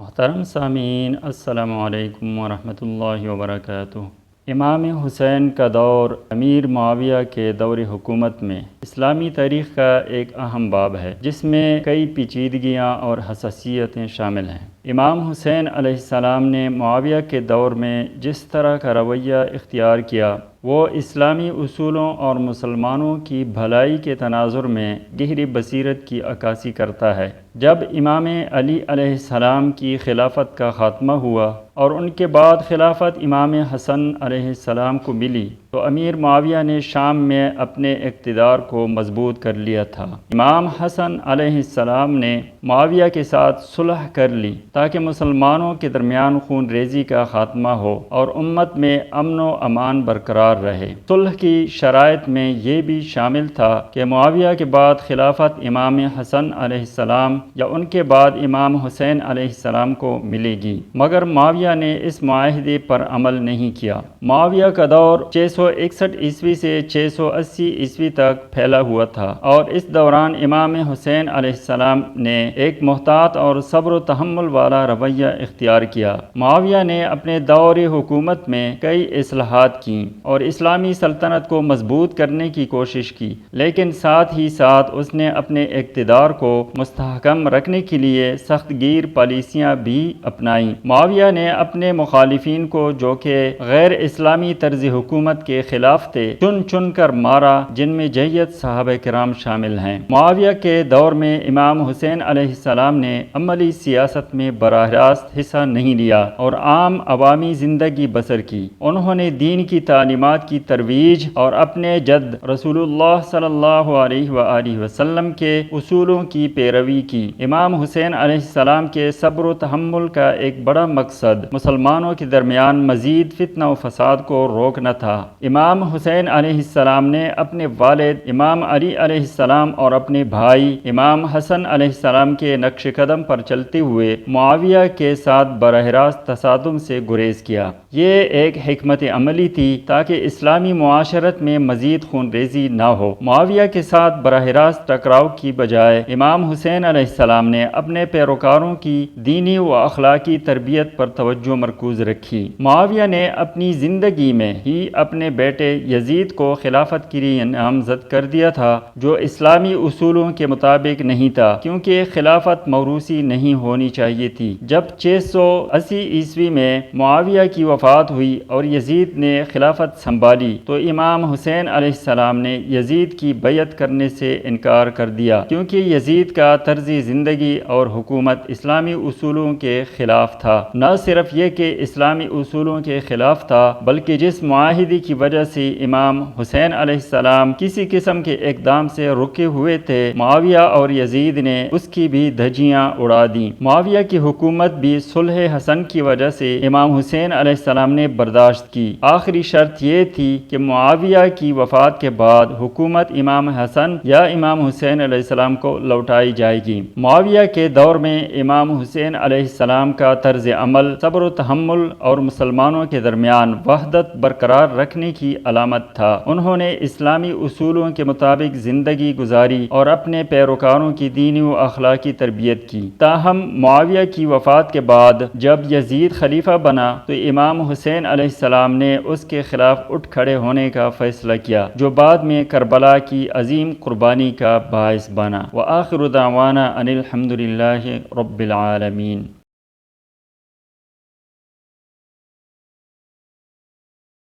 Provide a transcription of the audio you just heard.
محترم سامعین، السلام علیکم ورحمۃ اللہ وبرکاتہ۔ امام حسین کا دور امیر معاویہ کے دور حکومت میں اسلامی تاریخ کا ایک اہم باب ہے، جس میں کئی پیچیدگیاں اور حساسیتیں شامل ہیں۔ امام حسین علیہ السلام نے معاویہ کے دور میں جس طرح کا رویہ اختیار کیا، وہ اسلامی اصولوں اور مسلمانوں کی بھلائی کے تناظر میں گہری بصیرت کی عکاسی کرتا ہے۔ جب امام علی علیہ السلام کی خلافت کا خاتمہ ہوا اور ان کے بعد خلافت امام حسن علیہ السلام کو ملی، تو امیر معاویہ نے شام میں اپنے اقتدار کو مضبوط کر لیا تھا۔ امام حسن علیہ السلام نے معاویہ کے ساتھ صلح کر لی تاکہ مسلمانوں کے درمیان خون ریزی کا خاتمہ ہو اور امت میں امن و امان برقرار رہے۔ صلح کی شرائط میں یہ بھی شامل تھا کہ معاویہ کے بعد خلافت امام حسن علیہ السلام یا ان کے بعد امام حسین علیہ السلام کو ملے گی، مگر معاویہ نے اس معاہدے پر عمل نہیں کیا۔ معاویہ کا دور 661 عیسوی سے 680 عیسوی تک پھیلا ہوا تھا، اور اس دوران امام حسین علیہ السلام نے ایک محتاط اور صبر و تحمل والا رویہ اختیار کیا۔ معاویہ نے اپنے دور حکومت میں کئی اصلاحات کیں اور اسلامی سلطنت کو مضبوط کرنے کی کوشش کی، لیکن ساتھ ہی ساتھ اس نے اپنے اقتدار کو مستحکم رکھنے کے لیے سخت گیر پالیسیاں بھی اپنائیں۔ معاویہ نے اپنے مخالفین کو، جو کہ غیر اسلامی طرز حکومت کے خلاف تھے، چن چن کر مارا، جن میں جیت صحابہ کرام شامل ہیں۔ معاویہ کے دور میں امام حسین علیہ السلام نے عملی سیاست میں براہ راست حصہ نہیں لیا اور عام عوامی زندگی بسر کی۔ انہوں نے دین کی تعلیمات کی ترویج اور اپنے جد رسول اللہ صلی اللہ علیہ وآلہ وسلم کے اصولوں کی پیروی کی۔ امام حسین علیہ السلام کے صبر و تحمل کا ایک بڑا مقصد مسلمانوں کے درمیان مزید فتنہ و فساد کو روکنا تھا۔ امام حسین علیہ السلام نے اپنے والد امام علی علیہ السلام اور اپنے بھائی امام حسن علیہ السلام کے نقش قدم پر چلتے ہوئے معاویہ کے ساتھ براہ راست تصادم سے گریز کیا۔ یہ ایک حکمت عملی تھی تاکہ اسلامی معاشرت میں مزید خون ریزی نہ ہو۔ معاویہ کے ساتھ براہ راست ٹکراؤ کی بجائے امام حسین علیہ السلام نے اپنے پیروکاروں کی دینی و اخلاقی تربیت پر توجہ مرکوز رکھی۔ معاویہ نے اپنی زندگی میں ہی اپنے بیٹے یزید کو خلافت کے لیے نامزد کر دیا تھا، جو اسلامی اصولوں کے مطابق نہیں تھا، کیونکہ خلافت موروثی نہیں ہونی چاہیے تھی۔ جب 680 عیسوی میں معاویہ کی وفات ہوئی اور یزید نے خلافت سنبھالی، تو امام حسین علیہ السلام نے یزید کی بیعت کرنے سے انکار کر دیا، کیونکہ یزید کا طرز زندگی اور حکومت اسلامی اصولوں کے خلاف تھا۔ نہ صرف یہ کہ اسلامی اصولوں کے خلاف تھا، بلکہ جس معاہدے کی وجہ سے امام حسین علیہ السلام کسی قسم کے اقدام سے رکے ہوئے تھے، معاویہ اور یزید نے اس کی بھی دھجیاں اڑا دیں۔ معاویہ کی حکومت بھی صلح حسن کی وجہ سے امام حسین علیہ السلام نے برداشت کی۔ آخری شرط یہ تھی کہ معاویہ کی وفات کے بعد حکومت امام حسن یا امام حسین علیہ السلام کو لوٹائی جائے گی۔ معاویہ کے دور میں امام حسین علیہ السلام کا طرز عمل صبر و تحمل اور مسلمانوں کے درمیان وحدت برقرار رکھنے کی علامت تھا۔ انہوں نے اسلامی اصولوں کے مطابق زندگی گزاری اور اپنے پیروکاروں کی دینی و اخلاقی تربیت کی۔ تاہم معاویہ کی وفات کے بعد جب یزید خلیفہ بنا، تو امام حسین علیہ السلام نے اس کے خلاف اٹھ کھڑے ہونے کا فیصلہ کیا، جو بعد میں کربلا کی عظیم قربانی کا باعث بنا۔ وآخر دعوانا ان الحمد للہ رب العالمین۔